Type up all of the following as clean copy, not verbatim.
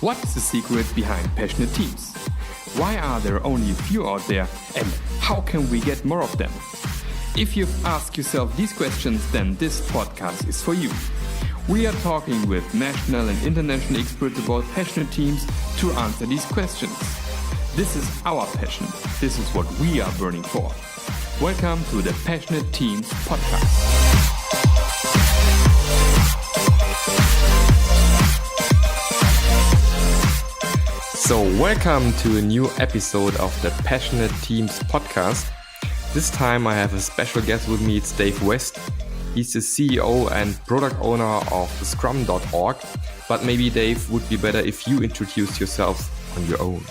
What is the secret behind passionate teams? Why are there only a few out there, and how can we get more of them? If you've asked yourself these questions, then this podcast is for you. We are talking with national and international experts about passionate teams to answer these questions. This is our passion. This is what we are burning for. Welcome to the Passionate Teams podcast. So welcome to a new episode of the Passionate Teams podcast. This time I have a special guest with me. It's Dave West. He's the CEO and product owner of Scrum.org. But maybe Dave, would be better if you introduce yourself on your own.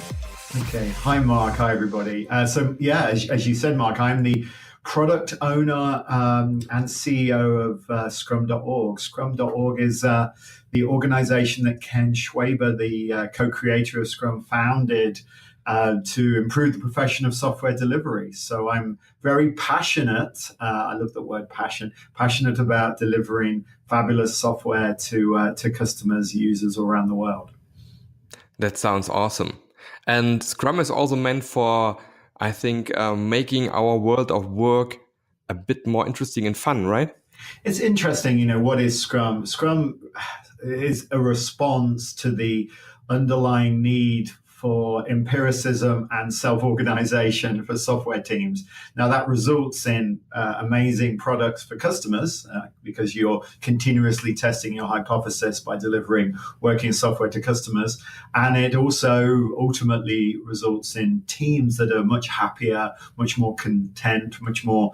Okay. Hi, Mark. Hi, everybody. As you said, Mark, I'm the product owner and CEO of Scrum.org. Scrum.org is the organization that Ken Schwaber, the co-creator of Scrum, founded to improve the profession of software delivery. So I'm very passionate. I love the word passionate about delivering fabulous software to customers, users all around the world. That sounds awesome. And Scrum is also meant for, I think, making our world of work a bit more interesting and fun, right? It's interesting, what is Scrum? Scrum is a response to the underlying need for empiricism and self-organization for software teams. Now that results in amazing products for customers because you're continuously testing your hypothesis by delivering working software to customers. And it also ultimately results in teams that are much happier, much more content, much more,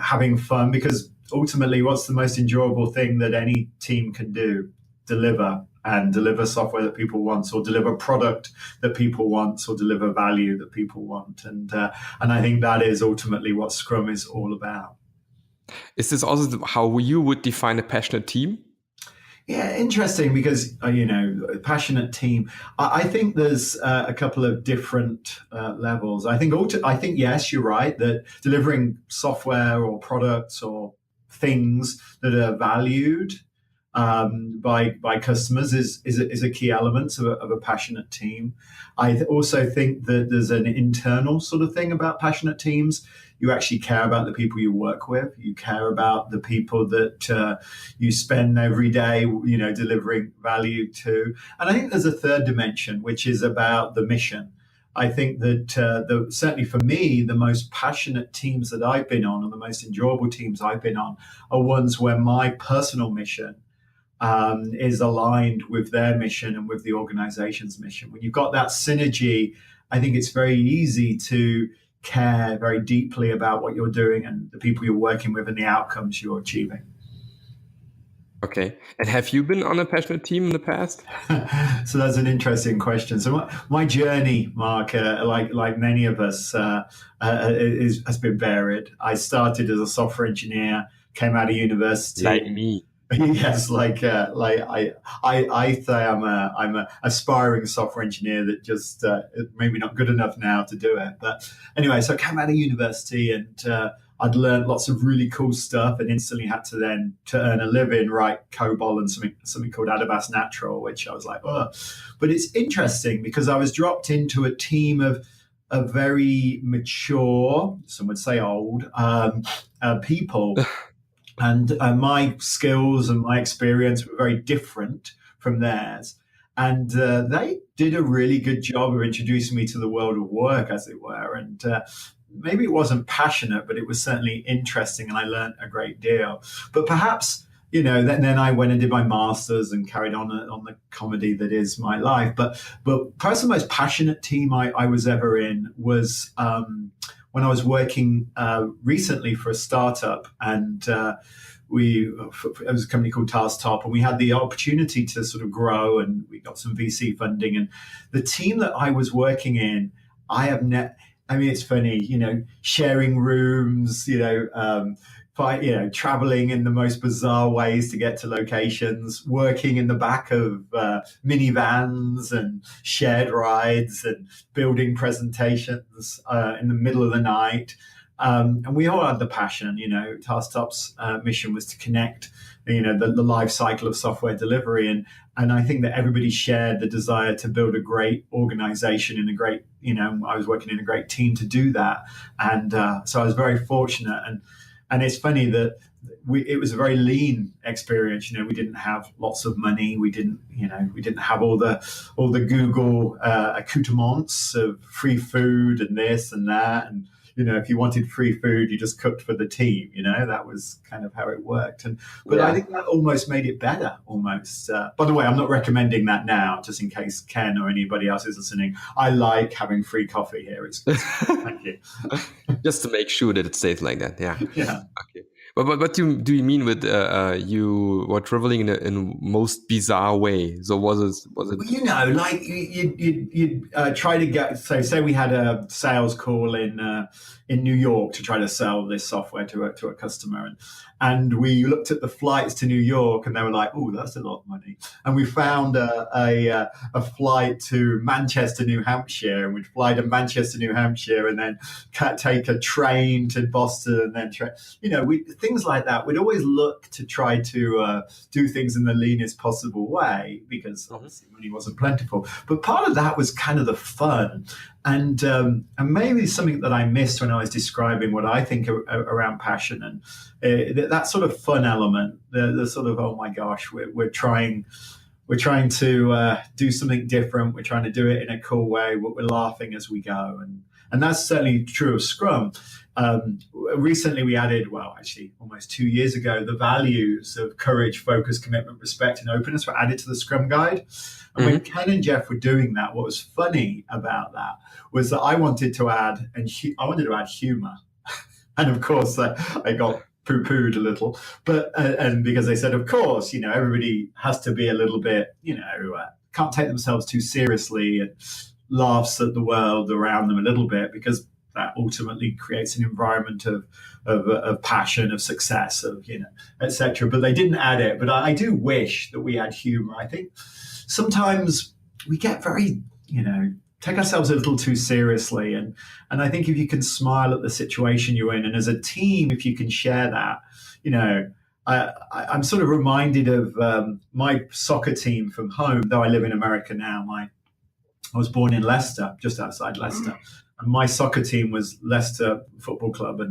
having fun, because ultimately what's the most enjoyable thing that any team can do? Deliver software that people want, or deliver product that people want, or deliver value that people want. And I think that is ultimately what Scrum is all about. Is this also how you would define a passionate team? Yeah, interesting, because, a passionate team, I think there's a couple of different levels. I think, yes, you're right, that delivering software or products or things that are valued by customers is a key element of a passionate team. I also think that there's an internal sort of thing about passionate teams. You actually care about the people you work with. You care about the people that you spend every day, delivering value to. And I think there's a third dimension, which is about the mission. I think that certainly for me, the most passionate teams that I've been on, and the most enjoyable teams I've been on, are ones where my personal mission is aligned with their mission and with the organization's mission. When you've got that synergy, I think it's very easy to care very deeply about what you're doing and the people you're working with and the outcomes you're achieving. Okay. And have you been on a passionate team in the past? So that's an interesting question. So my journey, Mark, like many of us, has been varied. I started as a software engineer, came out of university. Like me. Yes, I say I'm a aspiring software engineer that just maybe not good enough now to do it. But anyway, so I came out of university and I'd learned lots of really cool stuff, and instantly had to earn a living, write COBOL and something called Adabas Natural, which I was like, oh. But it's interesting because I was dropped into a team of very mature, some would say old, people. And my skills and my experience were very different from theirs. And they did a really good job of introducing me to the world of work, as it were. And maybe it wasn't passionate, but it was certainly interesting, and I learned a great deal. But perhaps, then I went and did my master's and carried on the comedy that is my life. But perhaps the most passionate team I was ever in was when I was working recently for a startup, and it was a company called TaskTop, and we had the opportunity to sort of grow, and we got some VC funding. And the team that I was working in, it's funny, sharing rooms, traveling in the most bizarre ways to get to locations, working in the back of minivans and shared rides, and building presentations in the middle of the night. And we all had the passion. Tasktop's mission was to connect, the life cycle of software delivery. And I think that everybody shared the desire to build a great organization and I was working in a great team to do that. And so I was very fortunate. And it's funny that it was a very lean experience. We didn't have lots of money. We didn't have all the Google accoutrements of free food and this and that. And if you wanted free food, you just cooked for the team. That was kind of how it worked. But I think that almost made it better. Almost. By the way, I'm not recommending that now, just in case Ken or anybody else is listening. I like having free coffee here. It's thank you. Just to make sure that it stays like that. Yeah. Yeah. Okay. But what do you mean with you were traveling in a most bizarre way? So was it? Well, like you try to get. So say we had a sales call in New York to try to sell this software to a customer, and we looked at the flights to New York, and they were like, "Oh, that's a lot of money." And we found a flight to Manchester, New Hampshire, and we'd fly to Manchester, New Hampshire, and then take a train to Boston, and then things like that. We'd always look to try to do things in the leanest possible way because obviously money wasn't plentiful. But part of that was kind of the fun. And maybe something that I missed when I was describing what I think around passion and that sort of fun element, the sort of, oh my gosh, we're trying to do something different. We're trying to do it in a cool way, but we're laughing as we go. And that's certainly true of Scrum. Recently, we added, actually almost 2 years ago, the values of courage, focus, commitment, respect, and openness were added to the Scrum Guide. And when Ken and Jeff were doing that, what was funny about that was that I wanted to add humor. And of course, I got poo-pooed a little, but and because they said, of course, everybody has to be a little bit, can't take themselves too seriously and laughs at the world around them a little bit, because that ultimately creates an environment of passion, of success, of etc. But they didn't add it. But I do wish that we had humor. I think sometimes we get very take ourselves a little too seriously, and I think if you can smile at the situation you're in, and as a team, if you can share that, I'm sort of reminded of my soccer team from home. Though I live in America now, I was born in Leicester, just outside Leicester. And my soccer team was Leicester Football Club,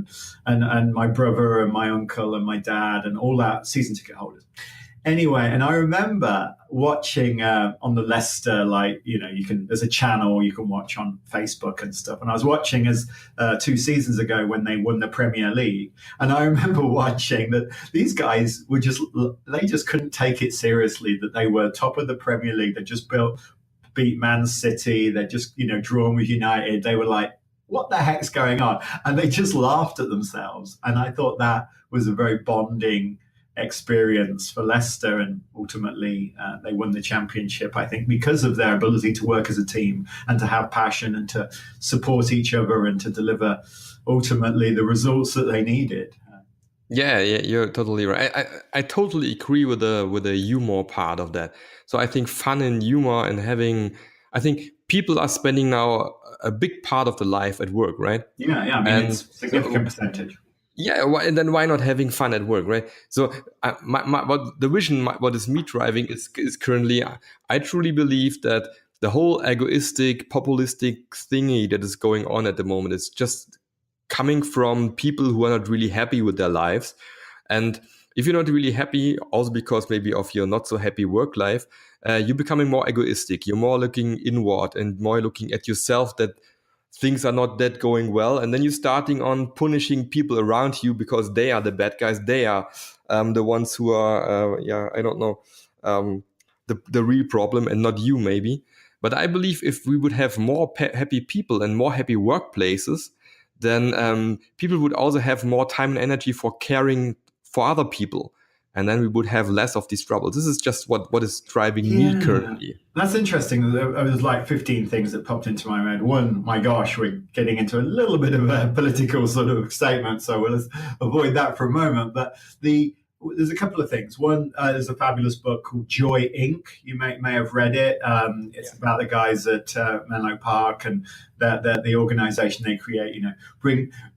and my brother and my uncle and my dad and all that season ticket holders. Anyway, and I remember watching on the Leicester, there's a channel you can watch on Facebook and stuff. And I was watching as 2 seasons ago when they won the Premier League. And I remember watching that these guys they just couldn't take it seriously that they were top of the Premier League. They just beat Man City. They just, drawn with United. They were like, what the heck's going on? And they just laughed at themselves. And I thought that was a very bonding experience for Leicester, and ultimately they won the championship, I think, because of their ability to work as a team and to have passion and to support each other and to deliver ultimately the results that they needed. Yeah, you're totally right. I totally agree with the humor part of that. So I think fun and humor and I think people are spending now a big part of the life at work, right? Yeah. I mean, it's a significant percentage. Yeah, and then why not having fun at work, right? So what the vision, what is me driving is currently, I truly believe that the whole egoistic, populistic thingy that is going on at the moment is just coming from people who are not really happy with their lives. And if you're not really happy, also because maybe of your not so happy work life, you're becoming more egoistic. You're more looking inward and more looking at yourself, that things are not that going well. And then you're starting on punishing people around you because they are the bad guys. They are the ones who are, the real problem, and not you maybe. But I believe if we would have more happy people and more happy workplaces, then people would also have more time and energy for caring for other people. And then we would have less of these troubles. This is just what is driving me currently. That's interesting. There's like 15 things that popped into my head. One, my gosh, we're getting into a little bit of a political sort of statement, so let's avoid that for a moment. But there's a couple of things. One, there's a fabulous book called Joy Inc. You may have read it. It's about the guys at Menlo Park, and the organization they create.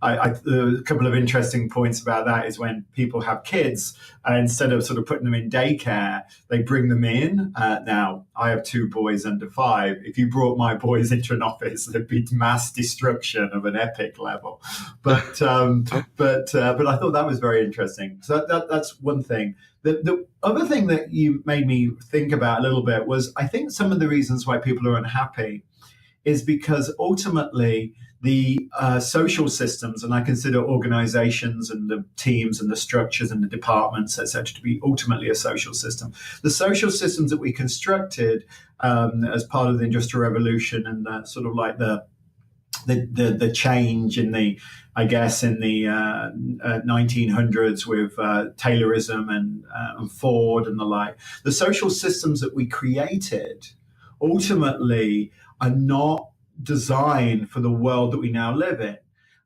A couple of interesting points about that is when people have kids, instead of sort of putting them in daycare, they bring them in. Now, I have 2 boys under 5. If you brought my boys into an office, there'd be mass destruction of an epic level. But I thought that was very interesting. So that's one thing. The other thing that you made me think about a little bit was, I think some of the reasons why people are unhappy is because ultimately the social systems, and I consider organizations and the teams and the structures and the departments, etc., to be ultimately a social system. The social systems that we constructed as part of the Industrial Revolution and sort of like the change in the 1900s with Taylorism and Ford and the like, the social systems that we created ultimately are not designed for the world that we now live in.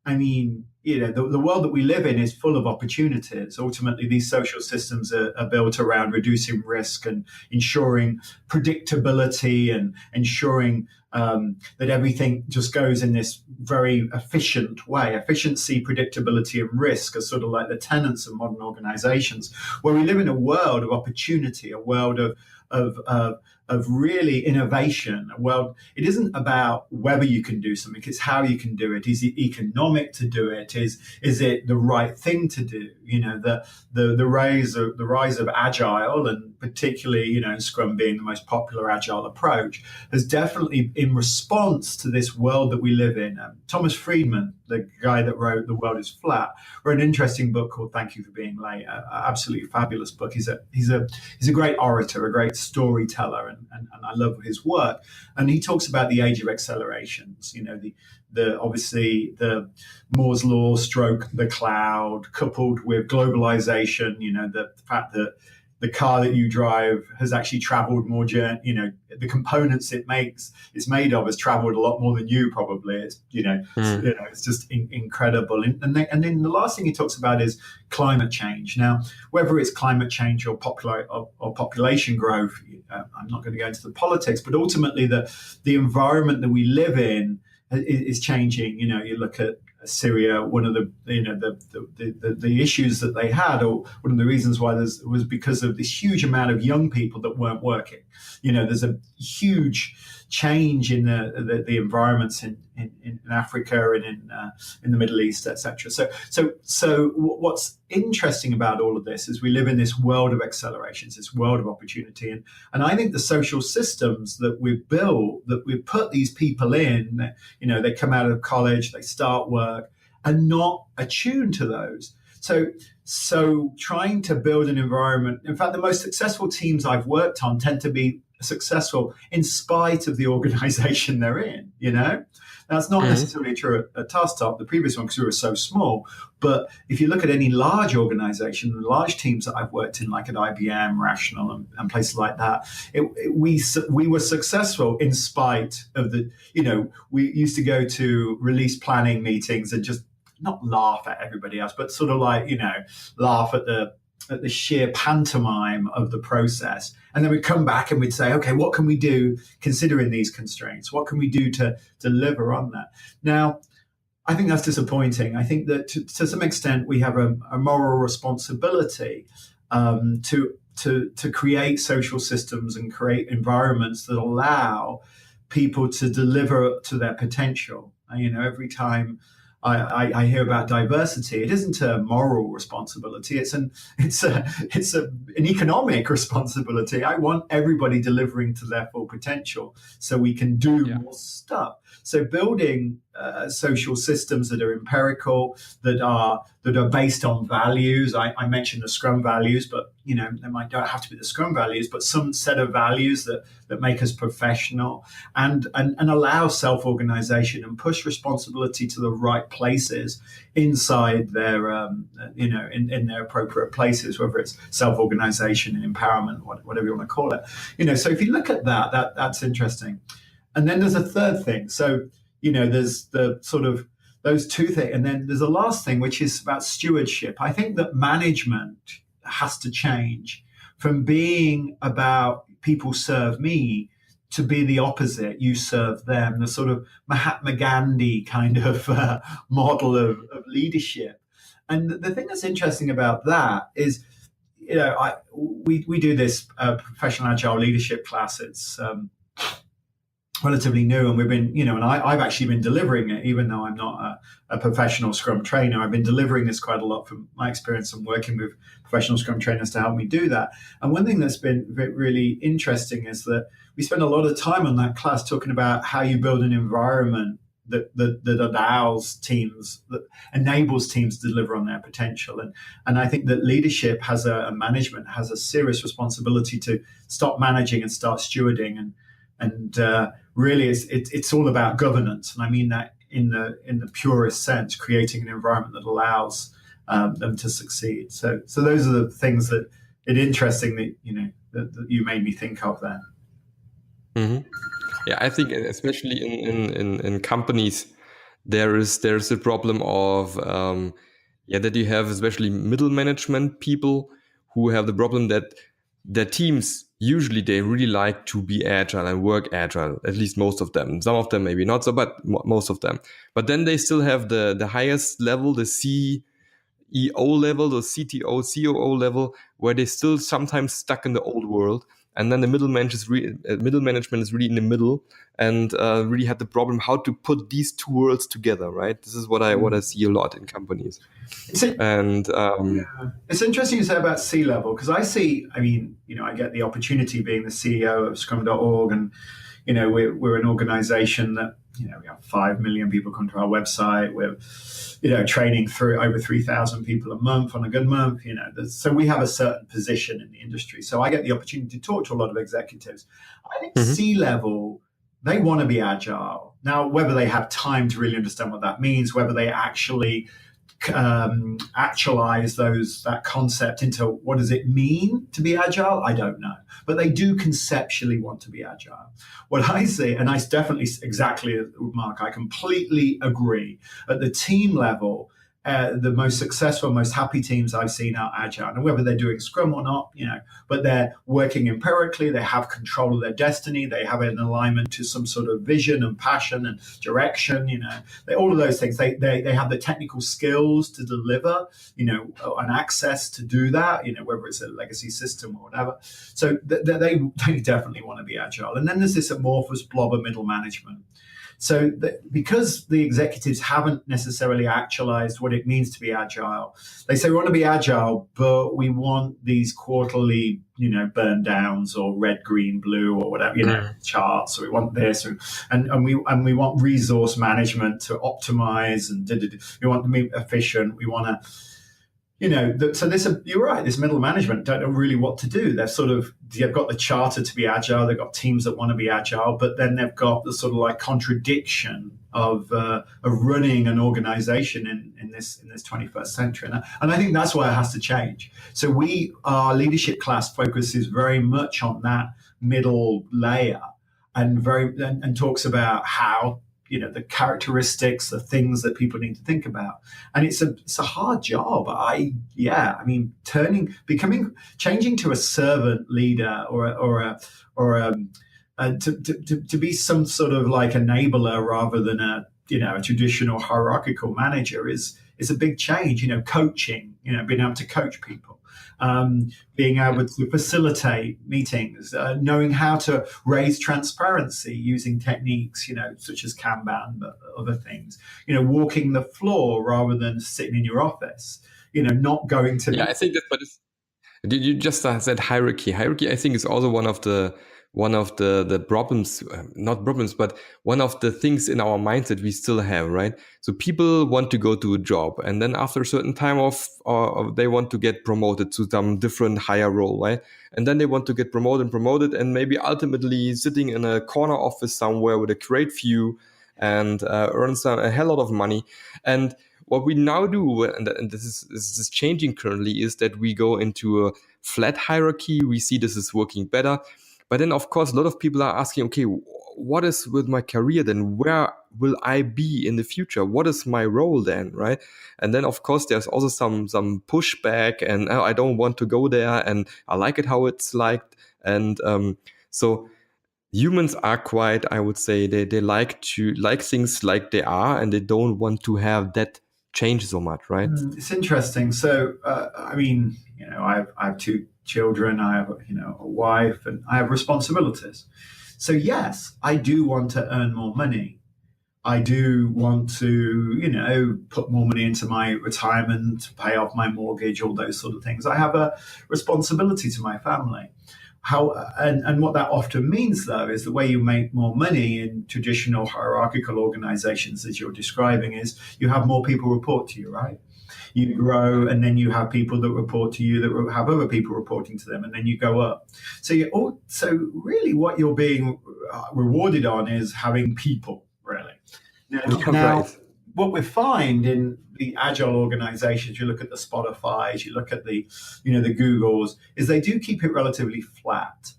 I mean, the world that we live in is full of opportunities. Ultimately, these social systems are built around reducing risk and ensuring predictability and ensuring that everything just goes in this very efficient way. Efficiency, predictability, and risk are sort of like the tenets of modern organizations, where we live in a world of opportunity, a world of really innovation. Well, it isn't about whether you can do something, it's how you can do it. Is it economic to do it? Is it the right thing to do? The rise of agile, and particularly, Scrum being the most popular agile approach, has definitely, in response to this world that we live in. Thomas Friedman, the guy that wrote The World is Flat, wrote an interesting book called Thank You for Being Late. Absolutely fabulous book. He's a great orator, a great storyteller, and I love his work. And he talks about the age of accelerations. Obviously the Moore's law stroke the cloud, coupled with globalization. The fact that the car that you drive has actually traveled more journey. The components it's made of has traveled a lot more than you probably. It's just incredible. And then the last thing he talks about is climate change. Now, whether it's climate change or population growth, I'm not going to go into the politics, but ultimately the environment that we live in is changing. You look at Syria, one of the issues that they had, or one of the reasons why was because of this huge amount of young people that weren't working. There's a huge change in the environments in Africa and in the Middle East, etc. So what's interesting about all of this is we live in this world of accelerations, this world of opportunity, and I think the social systems that we've built, that we've put these people in, they come out of college, they start work, are not attuned to those. So trying to build an environment. In fact, the most successful teams I've worked on tend to be successful in spite of the organization they're in. Now, it's not necessarily true at Task-Top, the previous one, because we were so small. But if you look at any large organization, the large teams that I've worked in, like at IBM, Rational, and places like that, we were successful in spite of we used to go to release planning meetings and just not laugh at everybody else, but sort of like, laugh at the sheer pantomime of the process. And then we'd come back and we'd say, okay, what can we do considering these constraints? What can we do to deliver on that? Now, I think that's disappointing. I think that to some extent we have a moral responsibility to create social systems and create environments that allow people to deliver to their potential. Every time I hear about diversity, it isn't a moral responsibility. It's an economic responsibility. I want everybody delivering to their full potential so we can do more stuff. So building social systems that are empirical, that are based on values. I mentioned the Scrum values, but they don't have to be the Scrum values, but some set of values that make us professional and allow self-organization and push responsibility to the right places inside their in their appropriate places, whether it's self-organization and empowerment, whatever you want to call it. So if you look at that's interesting. And then there's a third thing. So, there's the sort of those two things. And then there's a last thing, which is about stewardship. I think that management has to change from being about people serve me to be the opposite. You serve them, the sort of Mahatma Gandhi kind of model of leadership. And the thing that's interesting about that is, we do this professional agile leadership class. It's relatively new, and we've been, and I've actually been delivering it, even though I'm not a professional Scrum trainer. I've been delivering this quite a lot from my experience and working with professional Scrum trainers to help me do that. And one thing that's been really interesting is that we spend a lot of time on that class talking about how you build an environment that allows teams, that enables teams to deliver on their potential. And I think that leadership management has a serious responsibility to stop managing and start stewarding. And really, it's all about governance, and I mean that in the purest sense, creating an environment that allows them to succeed. So those are the things that it's interesting that you made me think of there. Mm-hmm. Yeah, I think especially in companies, there's a problem of that you have especially middle management people who have the problem that their teams usually they really like to be agile and work agile, at least most of them. Some of them maybe not so, but most of them. But then they still have the highest level, the CEO level, the CTO, COO level, where they still sometimes stuck in the old world. And then the middle management is really in the middle and really had the problem how to put these two worlds together, right? This is what I see a lot in companies. It's interesting you say about C-level, because I get the opportunity being the CEO of Scrum.org, and we're an organization that we have 5 million people come to our website. We're training through over 3,000 people a month on a good month. So we have a certain position in the industry. So I get the opportunity to talk to a lot of executives. I think C-level, they want to be agile. Now, whether they have time to really understand what that means, whether they actually actualize that concept into what does it mean to be agile, I don't know. But they do conceptually want to be agile. What I see, and I definitely exactly, Mark, I completely agree. At the team level, the most successful, most happy teams I've seen are agile. And whether they're doing Scrum or not, but they're working empirically, they have control of their destiny, they have an alignment to some sort of vision and passion and direction, all of those things. They have the technical skills to deliver, and access to do that, whether it's a legacy system or whatever. So they definitely want to be agile. And then there's this amorphous blob of middle management. So because the executives haven't necessarily actualized what it means to be agile, they say we want to be agile, but we want these quarterly, burn downs or red, green, blue or whatever, charts. So we want this, and we want resource management to optimize, and we want to be efficient. We want to. So you're right. This middle management don't know really what to do. They've got the charter to be agile. They've got teams that want to be agile, but then they've got the sort of like contradiction of running an organization in this 21st century. And I think that's why it has to change. So our leadership class focuses very much on that middle layer and talks about how the characteristics, the things that people need to think about. And it's a hard job. Changing to a servant leader to be some sort of like enabler rather than a traditional hierarchical manager is a big change. Coaching, being able to coach people. Being able to facilitate meetings, knowing how to raise transparency using techniques, such as Kanban, but other things, walking the floor rather than sitting in your office, not going to. Yeah, I think that's what is. You just said hierarchy. Hierarchy, I think, is also one of the problems, not problems, but one of the things in our mindset we still have, right? So people want to go to a job, and then after a certain time they want to get promoted to some different higher role, right? And then they want to get promoted, and maybe ultimately sitting in a corner office somewhere with a great view and earn a hell lot of money. And what we now do, and this is changing currently, is that we go into a flat hierarchy. We see this is working better. But then, of course, a lot of people are asking, okay, what is with my career then? Where will I be in the future? What is my role then, right? And then, of course, there's also some pushback, and I don't want to go there, and I like it how it's liked. And so humans are quite, I would say, they like things like they are, and they don't want to have that change so much, right? It's interesting. So, I mean, I have two children, I have, a wife, and I have responsibilities. So, yes, I do want to earn more money. I do want to, put more money into my retirement, pay off my mortgage, all those sort of things. I have a responsibility to my family. And what that often means, though, is the way you make more money in traditional hierarchical organizations, as you're describing, is you have more people report to you, right? You grow, and then you have people that report to you that have other people reporting to them, and then you go up. So really, what you're being rewarded on is having people, really. Now, Right. what we find in the agile organizations, you look at the Spotify's, you look at the Googles, is they do keep it relatively flat.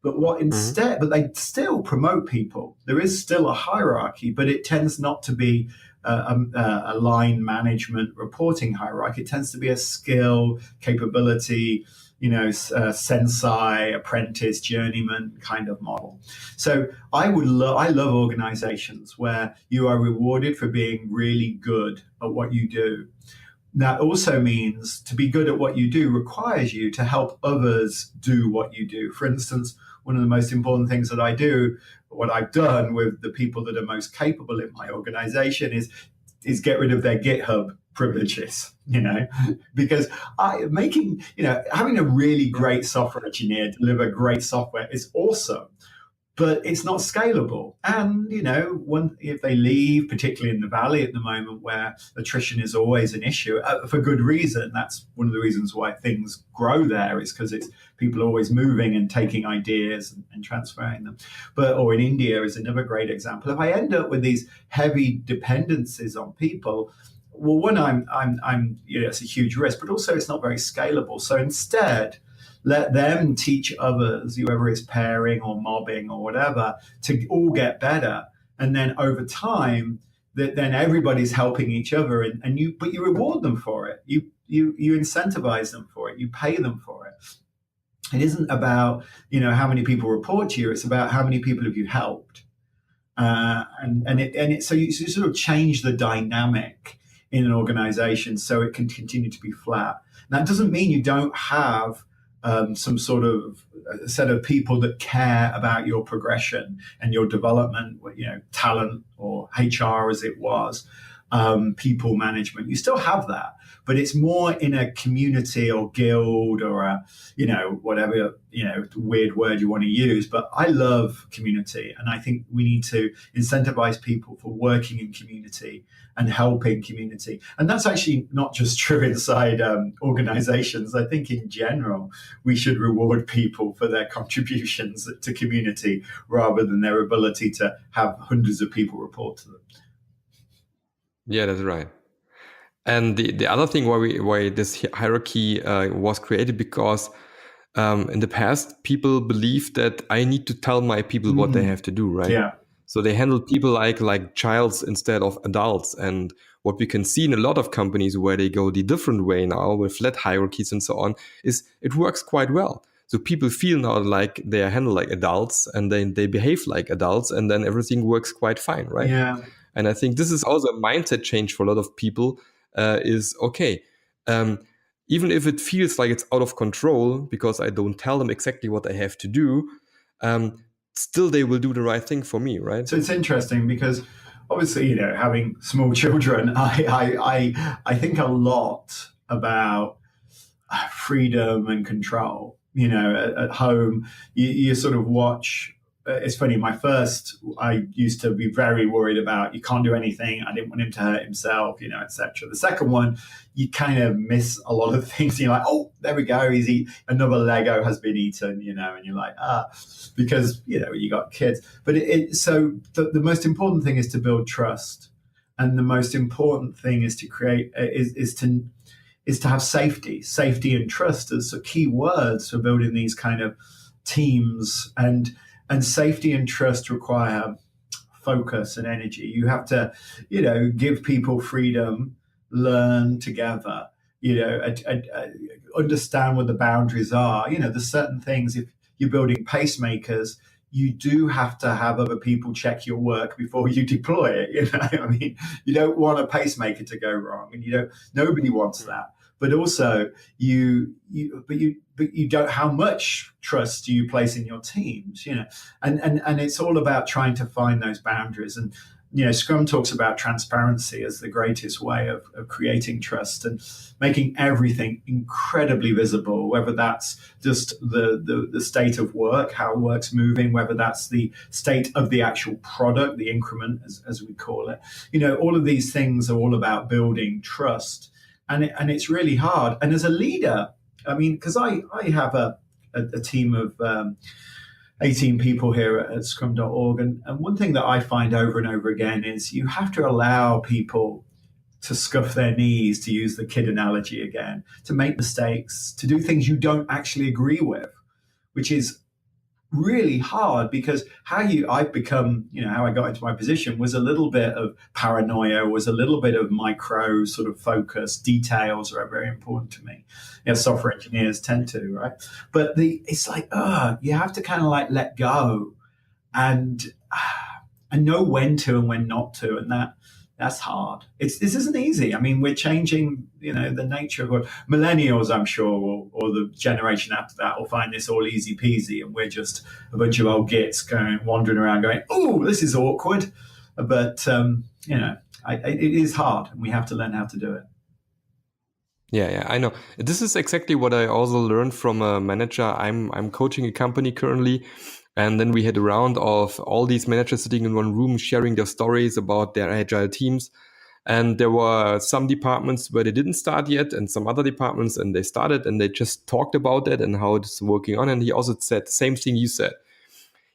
But but they still promote people. There is still a hierarchy, but it tends not to be a line management reporting hierarchy. It tends to be a skill, capability, sensei, apprentice, journeyman kind of model. So I love organizations where you are rewarded for being really good at what you do. That also means to be good at what you do requires you to help others do what you do. For instance, one of the most important things that I do, what I've done with the people that are most capable in my organization is get rid of their GitHub privileges, because having a really great software engineer deliver great software is awesome, but it's not scalable. And, if they leave, particularly in the Valley at the moment where attrition is always an issue, for good reason. That's one of the reasons why things grow there, is because it's people are always moving and taking ideas and transferring them. Or in India is another great example. If I end up with these heavy dependencies on people, well, one, it's a huge risk, but also it's not very scalable. So instead, let them teach others, whoever is pairing or mobbing or whatever, to all get better. And then over time, then everybody's helping each other, but you reward them for it. You incentivize them for it. You pay them for it. It isn't about how many people report to you. It's about how many people have you helped. So you sort of change the dynamic in an organization so it can continue to be flat. Now, that doesn't mean you don't have some sort of set of people that care about your progression and your development, talent or HR as it was, people management. You still have that, but it's more in a community or guild or whatever, weird word you want to use. But I love community, and I think we need to incentivize people for working in community and helping community. And that's actually not just true inside organizations. I think in general, we should reward people for their contributions to community rather than their ability to have hundreds of people report to them. Yeah, that's right. And the other thing why this hierarchy was created, because in the past, people believed that I need to tell my people what they have to do, right? Yeah. So they handle people like childs instead of adults. And what we can see in a lot of companies where they go the different way now with flat hierarchies and so on, is it works quite well. So people feel now like they are handled like adults, and then they behave like adults, and then everything works quite fine, right? Yeah. And I think this is also a mindset change for a lot of people. Is okay. Even if it feels like it's out of control because I don't tell them exactly what I have to do, still they will do the right thing for me, right? So it's interesting because obviously, having small children, I think a lot about freedom and control. At home, you sort of watch. It's funny. I used to be very worried about you can't do anything. I didn't want him to hurt himself, etc. The second one, you kind of miss a lot of things. You're like, oh, there we go. Another Lego has been eaten, and you're like, because you got kids. But so the most important thing is to build trust, and the most important thing is to create is to have safety and trust as key words for building these kind of teams. And safety and trust require focus and energy. You have to, give people freedom, learn together, understand what the boundaries are. There's certain things, if you're building pacemakers, you do have to have other people check your work before you deploy it. I mean, you don't want a pacemaker to go wrong, and nobody wants that. But also, but you don't. How much trust do you place in your teams? And it's all about trying to find those boundaries. And Scrum talks about transparency as the greatest way of creating trust and making everything incredibly visible, whether that's just the state of work, how work's moving, whether that's the state of the actual product, the increment, as we call it. All of these things are all about building trust. And it's really hard. And as a leader, I mean, because I have a team of 18 people here at Scrum.org. And one thing that I find over and over again is you have to allow people to scuff their knees, to use the kid analogy again, to make mistakes, to do things you don't actually agree with, which is really hard, because how I got into my position was a little bit of paranoia, was a little bit of micro sort of focus. Details are very important to me. Software engineers tend to, right? But it's like, you have to kind of like let go and know when to and when not to, and that's hard. This isn't easy. I mean, we're changing, the nature of millennials, I'm sure, or the generation after that will find this all easy peasy, and we're just a bunch of old gits wandering around going, oh, this is awkward. But, it is hard, and we have to learn how to do it. Yeah, I know. This is exactly what I also learned from a manager. I'm coaching a company currently. And then we had a round of all these managers sitting in one room, sharing their stories about their agile teams. And there were some departments where they didn't start yet, and some other departments, and they started, and they just talked about it and how it's working on. And he also said the same thing you said.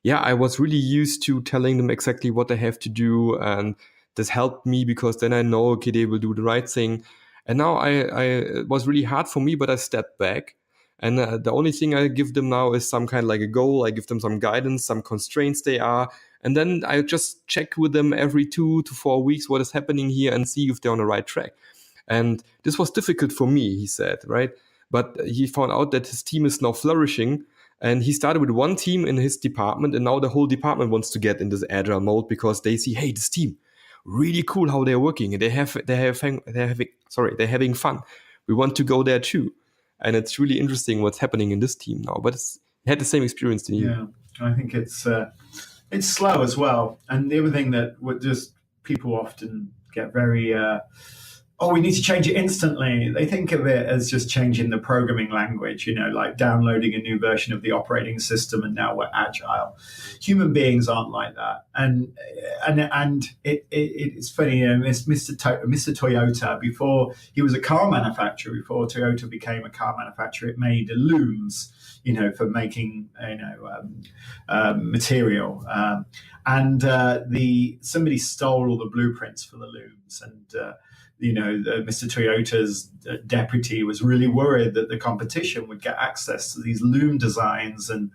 Yeah, I was really used to telling them exactly what they have to do. And this helped me because then I know, okay, they will do the right thing. And now it was really hard for me, but I stepped back. And the only thing I give them now is some kind of like a goal. I give them some guidance, some constraints they are. And then I just check with them every 2 to 4 weeks what is happening here and see if they're on the right track. And this was difficult for me, he said, right? But he found out that his team is now flourishing. And he started with one team in his department. And now the whole department wants to get in this agile mode because they see, hey, this team, really cool how they're working. And they're having fun. We want to go there too. And it's really interesting what's happening in this team now. But it had the same experience to you. Yeah, I think it's slow as well. And the other thing that just people often get very, we need to change it instantly. They think of it as just changing the programming language, like downloading a new version of the operating system, and now we're agile. Human beings aren't like that. And it's funny, Mr. Toyota, before he was a car manufacturer, before Toyota became a car manufacturer, it made looms, for making, material. Somebody stole all the blueprints for the looms, and Mr. Toyota's deputy was really worried that the competition would get access to these loom designs and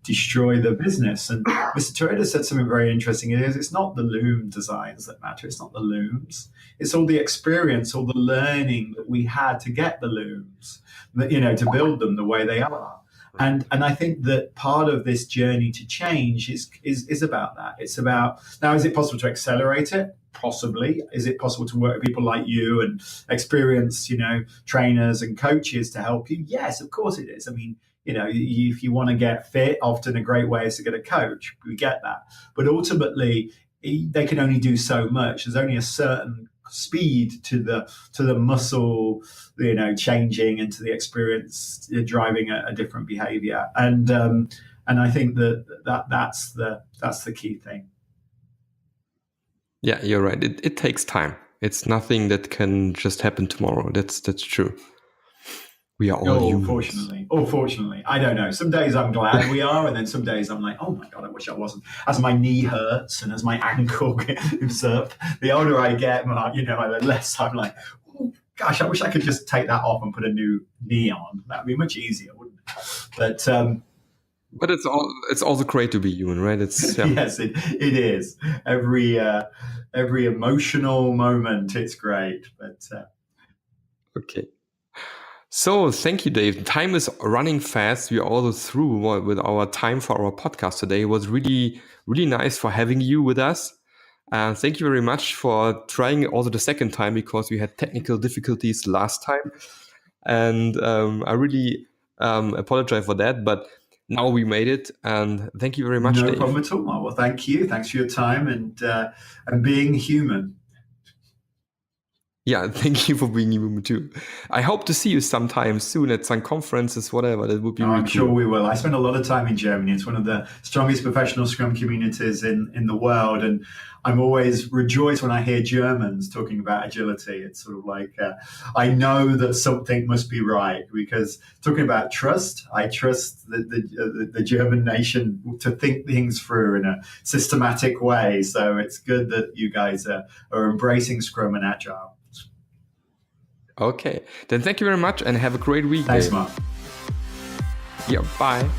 destroy the business. And Mr. Toyota said something very interesting. It's not the loom designs that matter. It's not the looms. It's all the experience, all the learning that we had to get the looms, to build them the way they are. And I think that part of this journey to change is about that. It's about, now, is it possible to accelerate it? Possibly. Is it possible to work with people like you and experienced, trainers and coaches to help you? Yes, of course it is. I mean, if you want to get fit, often a great way is to get a coach. We get that. But ultimately, they can only do so much. There's only a certain speed to the muscle, changing, and to the experience driving a different behavior. And I think that's the key thing. Yeah, you're right. It takes time. It's nothing that can just happen tomorrow. That's true. We are all humans. Fortunately. I don't know. Some days I'm glad we are, and then some days I'm like, oh my God, I wish I wasn't. As my knee hurts and as my ankle moves up, the older I get, the less I'm like, oh gosh, I wish I could just take that off and put a new knee on. That'd be much easier, wouldn't it? But it's also great to be human, right? It's Yes, it is. Every emotional moment, it's great. But okay. So thank you, Dave. Time is running fast. We are also through with our time for our podcast today. It was really, really nice for having you with us. Thank you very much for trying also the second time, because we had technical difficulties last time. And I really apologize for that. But now we made it. And thank you very much, No Dave. problem at all. Well, thank you. Thanks for your time and being human. Yeah, thank you for being human too. I hope to see you sometime soon at some conferences, whatever. That would be really I'm cool. sure we will. I spend a lot of time in Germany. It's one of the strongest professional Scrum communities in the world. And I'm always rejoiced when I hear Germans talking about agility. It's sort of like, I know that something must be right, because talking about trust, I trust the German nation to think things through in a systematic way. So it's good that you guys are embracing Scrum and Agile. Okay, then thank you very much and have a great week. Thanks, Dave. Mark. Yeah, bye.